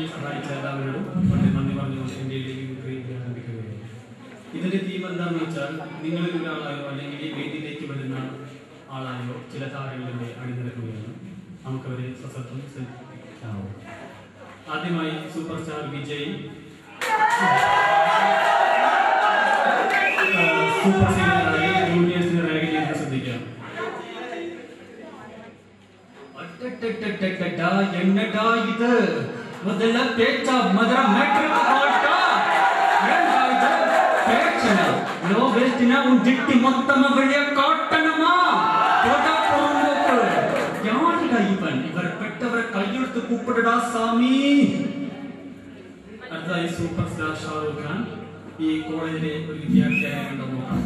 സഹായിച്ച എല്ലാവരോടും വളരെ നന്ദി പറഞ്ഞുകൊണ്ട് എൻ്റെ ഇതിലേക്ക് ആരംഭിക്കുകയാണ്. ഇതിൻ്റെ തീം എന്താണെന്ന് വെച്ചാൽ നിങ്ങളിൽ ഒരാളായോ അല്ലെങ്കിൽ ഈ വേദിയിലേക്ക് വരുന്ന ആളായോ ചില താരങ്ങളുടെ അണിനിരക്കുകയാണ്. നമുക്കവരെ സസത്വം ശ്രദ്ധിക്കാമോ? ആദ്യമായി സൂപ്പർ സ്റ്റാർ വിജയ്, സൂപ്പർ സീനിയറായി ജൂനിയേഴ്സിനെ റാഗ് ചെയ്യുന്നത് ശ്രദ്ധിക്കാം. എന്നടാ ഇത് முதல்ல பேச்சா மதுர மேட்ருக்கு போட்டா ஏன்டா இது பேச்சல லோ வேஸ்ட்னா உன் ஜிட்டி மொத்தமா வெளிய காட்டணுமா போடா போறோக்கு யாருடா இவர் பெட்டவரை கையெழுத்து கூப்பிடுடா சாமி. അടുത്തതായി സൂപ്പർ സ്റ്റാർ ഷാരൂഖ് ഖാൻ ഈ കോളേജിലെ ഒരു വിദ്യാർത്ഥിയായിട്ടുണ്ടെന്ന് നോക്കാം.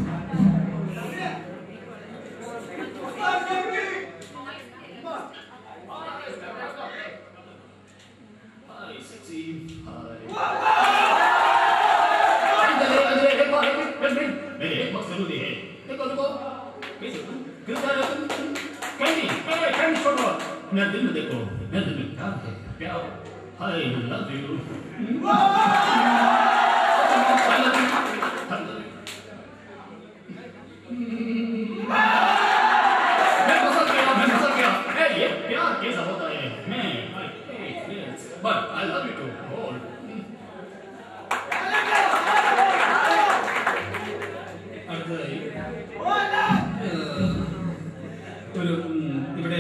ഇവിടെ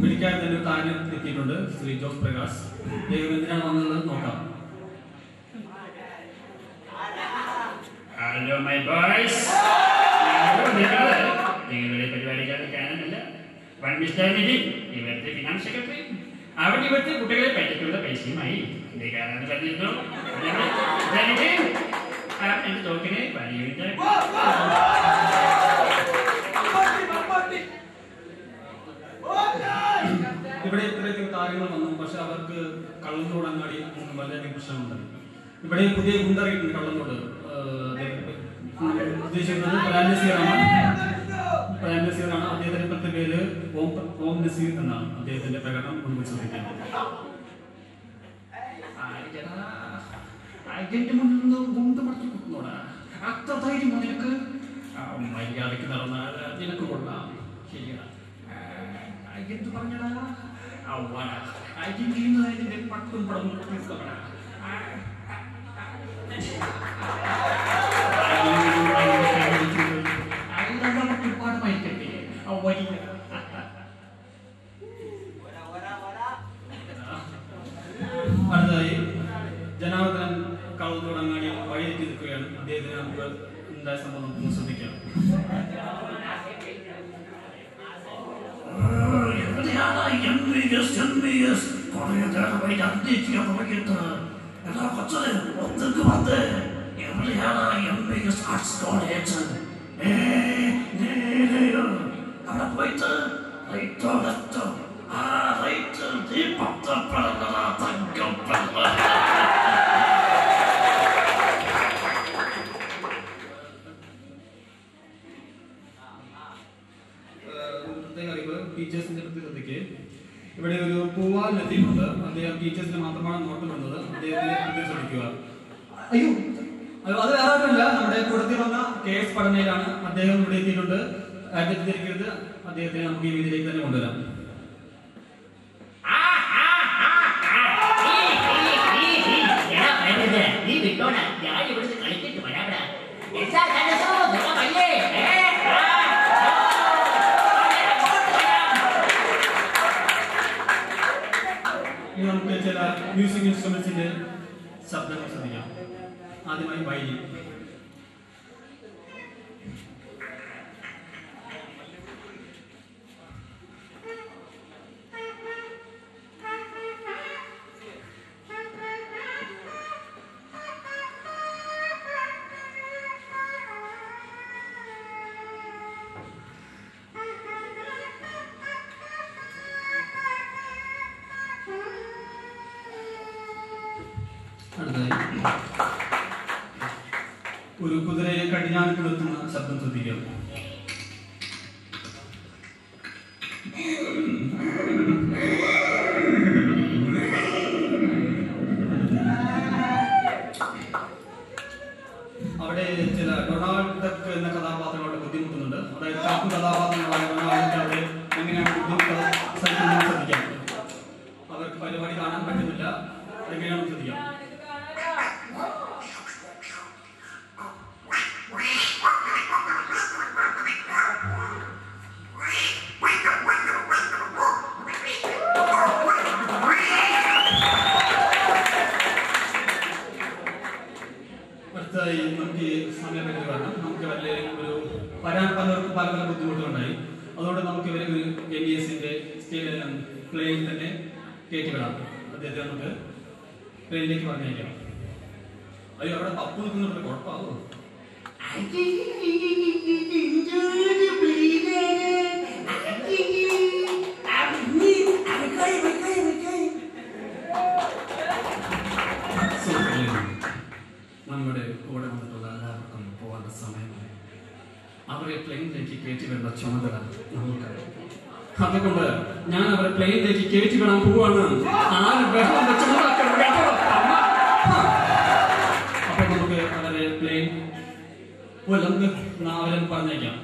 വിളിക്കാൻ തന്നെ താരം എത്തിയിട്ടുണ്ട് ശ്രീ ജോസ് പ്രകാശ്. ദൈവം എന്തിനാണ് വന്നത് നോക്കാം. ഹലോ മൈ ബോയ്സ്, നിങ്ങളുടെ പരിപാടിക്കാർക്ക് കാണുന്നില്ല. വൺ മിസ്റ്റർ നിധി, ഇവിടുത്തെ ഫിനാൻസ് സെക്രട്ടറി, അവിടെ ഇവിടുത്തെ കുട്ടികളെ പറ്റിക്കുള്ള പൈസയുമായി കാണാൻ പറഞ്ഞിരുന്നു. എന്റെ തോക്കിനെ വലിയ ഇവിടെ ഇത്രയധികം താരങ്ങൾ വന്നു. പക്ഷെ അവർക്ക് കള്ളത്തോട് അങ്ങാടി വളരെ പ്രശ്നമുണ്ട്. ഇവിടെ പുതിയ ഗുണ്ടറിയിട്ടുണ്ട് കള്ളത്തോട്. ഉദ്ദേശിക്കുന്നത് പ്രയാൻ നസീറാണ്. അദ്ദേഹത്തിന്റെ ഇപ്പോഴത്തെ പേര് ഓം നസീർ എന്നാണ്. അദ്ദേഹത്തിന്റെ പ്രകടനം മുൻപ് ശ്രദ്ധിക്കുന്നത്. അത്ര ധൈര്യം നിനക്ക് മര്യാദക്ക് നടന്നാൽ നിനക്ക് കൊള്ളാം. ശരിയാണ്. എന്ത് പറഞ്ഞടാ അയ്യന്റെ പട്ടും പടം തീർക്കപ്പെടാ. ഒരുപാട് മയക്കട്ടെ വലിയ അടുത്തതായി ജനാർദ്ദനൻ കള്ളത്തോടങ്ങാടി വഴിതെറ്റി നിൽക്കുകയാണ്. അദ്ദേഹത്തിന് നമുക്ക് ഉണ്ടായ സംഭവം നമുക്ക് ശ്രദ്ധിക്കാം. അവിടെ പോയിട്ട് ടീച്ചേഴ്സിന്റെ പ്രതിനിധിക്ക് ഇവിടെ ഒരു പൂവാൽ എത്തിയിട്ടുണ്ട്. അദ്ദേഹം ടീച്ചേഴ്സിന് മാത്രമാണ് നോട്ട് വന്നത്. അദ്ദേഹത്തെ ശ്രദ്ധിക്കുക. അയ്യോ, അത് വേറെ ആരുമല്ല, നമ്മുടെ കൂട്ടത്തിൽ വന്ന KS പഠനയിലാണ്. അദ്ദേഹം ഇവിടെ എത്തിയിട്ടുണ്ട്. തെറ്റിദ്ധരിക്കരുത്, അദ്ദേഹത്തെ നമുക്ക് ഈ രീതിയിലേക്ക് തന്നെ കൊണ്ടുവരാം. നമുക്ക് ചില മ്യൂസിക് ഇൻസ്ട്രുമെന്റ്സിന്റെ ശബ്ദങ്ങൾ ശ്രദ്ധിക്കാം. ആദ്യമായി വയലിൻ. ഒരു കുതിരയെ കടിഞ്ഞാൻ കിടത്തുന്ന ശബ്ദം ശ്രദ്ധിക്കാം. എങ്ങനെയാണെന്ന് ശ്രദ്ധിക്കാം. അടുത്തതായി നമുക്ക് സമയപരിധി വേണം. നമുക്ക് വല്ല ഒരു വരാൻ പലർക്കും പല പല ബുദ്ധിമുട്ടുകളുണ്ടായി. അതുകൊണ്ട് നമുക്ക് ഇവരെ ഒരു KBSന്റെ പ്ലെയിൻ തന്നെ കയറ്റിവിടാം. അദ്ദേഹത്തെ നമുക്ക് പ്ലെയിനിലേക്ക് പറഞ്ഞേക്കാം. അയ്യോ അവിടെ പപ്പു നിൽക്കുന്നുണ്ട്, കുഴപ്പമാവോ? നമ്മുടെ കൂടെ വന്നിട്ടുള്ള എല്ലാവർക്കും പോകേണ്ട സമയമായി. അവരെ പ്ലെയിനിലേക്ക് കയറ്റി വേണ്ട ചുമതല നമുക്കറിയാം. അതുകൊണ്ട് ഞാൻ അവരെ പ്ലെയിനിലേക്ക് കയറ്റി വിടാൻ പോവാണ്. ആര് ബഹളം വെച്ചുണ്ടാക്കണം. അപ്പൊ നമുക്ക് അവരെ പ്ലെയിൻ അവരെ പറഞ്ഞേക്കാം.